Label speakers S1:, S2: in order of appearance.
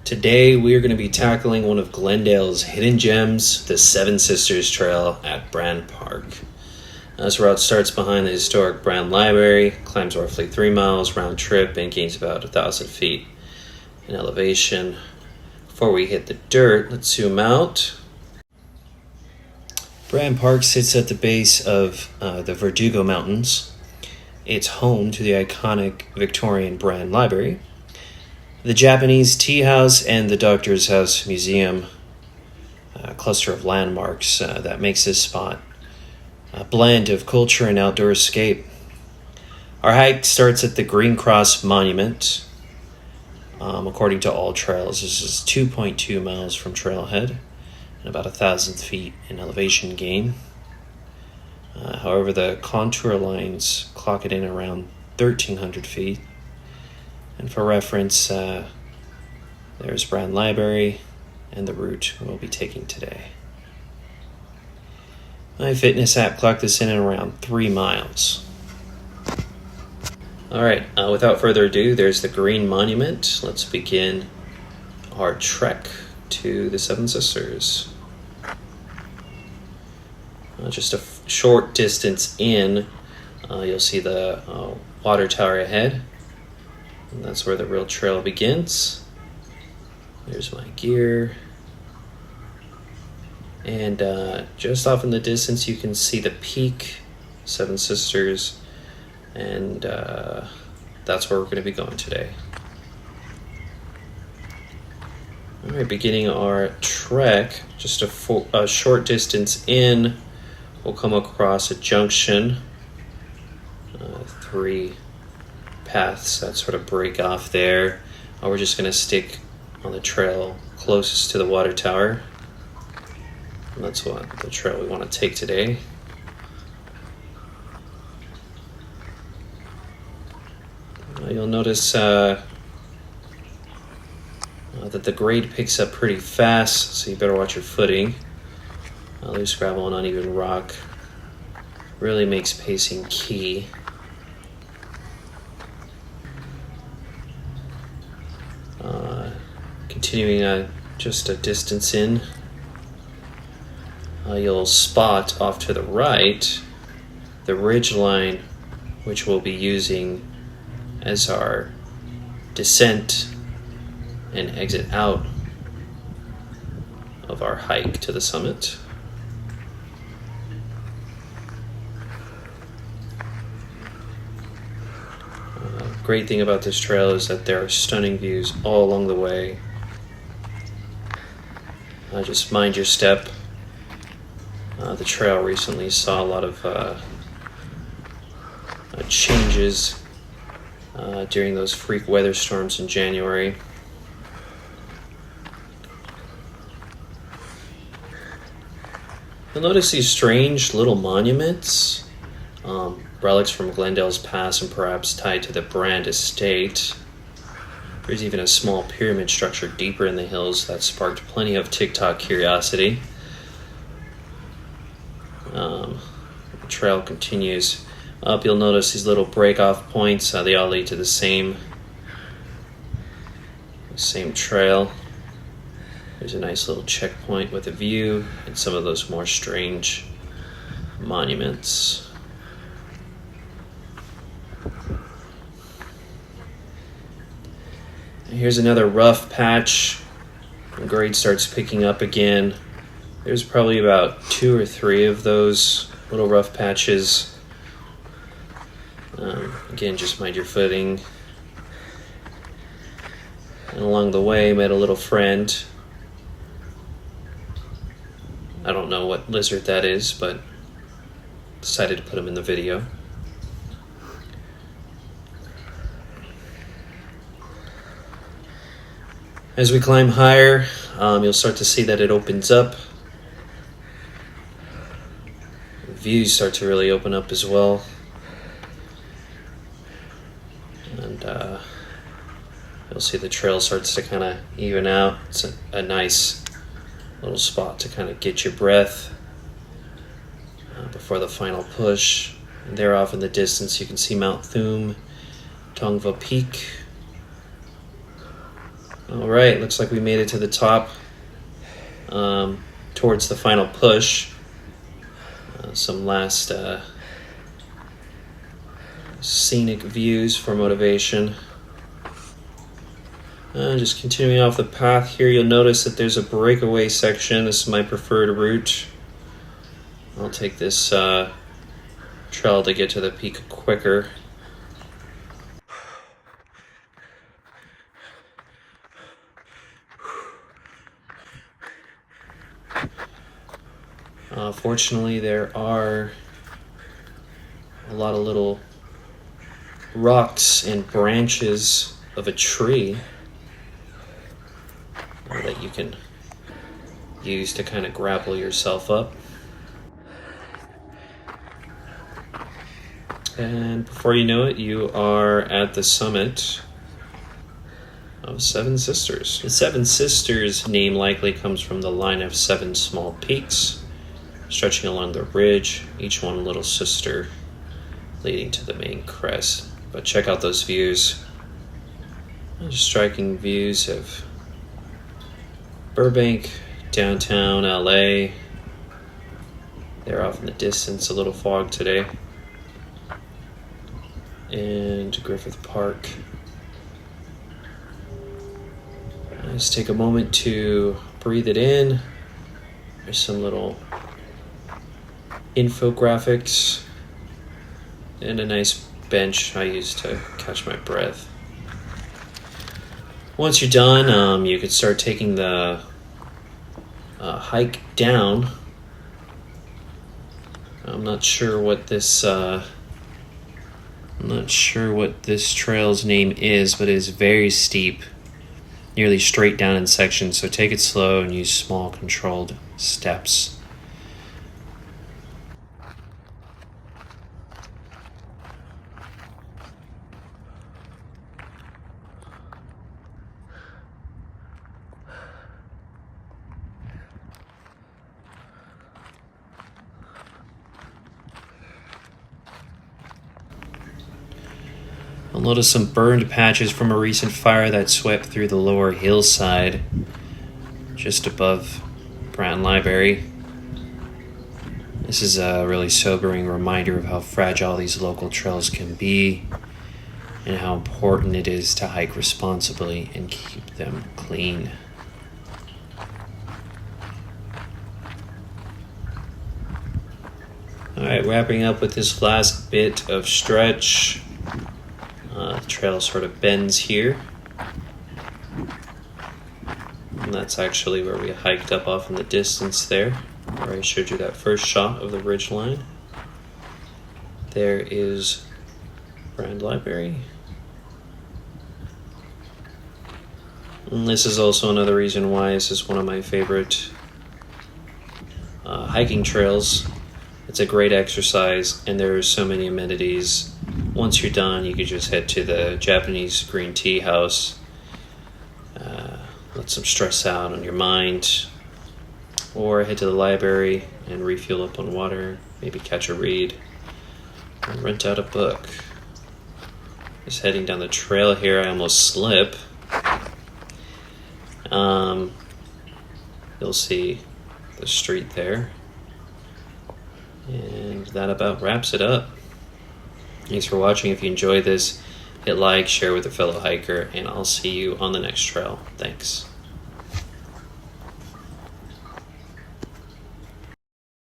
S1: Today we are going to be tackling one of Glendale's hidden gems, the Seven Sisters Trail at Brand Park. This route starts behind the historic Brand Library, climbs roughly 3 miles round trip, and gains about 1,000 feet in elevation. Before we hit the dirt, let's zoom out. Brand Park sits at the base of the Verdugo Mountains. It's home to the iconic Victorian Brand Library, the Japanese Tea House, and the Doctor's House Museum, a cluster of landmarks that makes this spot a blend of culture and outdoor escape. Our hike starts at the Green Cross Monument. According to all trails, this is 2.2 miles from trailhead and about 1,000 feet in elevation gain. However, the contour lines clock it in around 1,300 feet. And for reference, there's Brand Library and the route we'll be taking today. My fitness app clocked this in at around 3 miles. Alright, without further ado, there's the Green Monument. Let's begin our trek to the Seven Sisters. Just a short distance in, you'll see the water tower ahead. And that's where the real trail begins. There's my gear. And just off in the distance, you can see the peak, Seven Sisters, and that's where we're going to be going today. All right, beginning our trek, just a short distance in, we'll come across a junction, 3 paths that sort of break off there. We're just going to stick on the trail closest to the water tower. And that's what the trail we want to take today. You'll notice that the grade picks up pretty fast, so you better watch your footing. Loose gravel and uneven rock really makes pacing key. Continuing just a distance in, you'll spot off to the right the ridge line, which we'll be using as our descent and exit out of our hike to the summit. Great thing about this trail is that there are stunning views all along the way. Just mind your step. The trail recently saw a lot of changes during those freak weather storms in January. You'll notice these strange little monuments, relics from Glendale's past and perhaps tied to the Brand estate. There's even a small pyramid structure deeper in the hills that sparked plenty of TikTok curiosity. The trail continues up. You'll notice these little break-off points. They all lead to the same trail. There's a nice little checkpoint with a view and some of those more strange monuments. Here's another rough patch. The grade starts picking up again. There's probably about 2 or 3 of those little rough patches. Again, just mind your footing. And along the way, met a little friend. I don't know what lizard that is, but decided to put him in the video. As we climb higher, you'll start to see that it opens up. The views start to really open up as well. And you'll see the trail starts to kind of even out. It's a nice little spot to kind of get your breath before the final push. And there off in the distance, you can see Mount Thom, Tonga Peak. All right, looks like we made it to the top, towards the final push. Some last scenic views for motivation. Just continuing off the path here, you'll notice that there's a breakaway section. This is my preferred route. I'll take this trail to get to the peak quicker. Fortunately, there are a lot of little rocks and branches of a tree that you can use to kind of grapple yourself up. And before you know it, you are at the summit of Seven Sisters. The Seven Sisters name likely comes from the line of 7 small peaks stretching along the ridge, each one a little sister leading to the main crest. But check out those views. Striking views of Burbank, downtown LA. They're off in the distance, a little fog today. And Griffith Park. Just take a moment to breathe it in. There's some little infographics and a nice bench I use to catch my breath. Once you're done, you can start taking the hike down. I'm not sure what this trail's name is, but it is very steep, nearly straight down in sections, so take it slow and use small controlled steps. I'll notice some burned patches from a recent fire that swept through the lower hillside just above Bratton Library. This is a really sobering reminder of how fragile these local trails can be and how important it is to hike responsibly and keep them clean. Alright, wrapping up with this last bit of stretch. The trail sort of bends here. And that's actually where we hiked up off in the distance there, where I showed you that first shot of the ridge line. There is Brand Library. And this is also another reason why this is one of my favorite hiking trails. It's a great exercise, and there are so many amenities. Once you're done, you could just head to the Japanese green tea house, let some stress out on your mind, or head to the library and refuel up on water, maybe catch a read, or rent out a book. Just heading down the trail here, I almost slip. You'll see the street there. And that about wraps it up. Thanks for watching. If you enjoyed this, hit like, share with a fellow hiker, and I'll see you on the next trail. Thanks.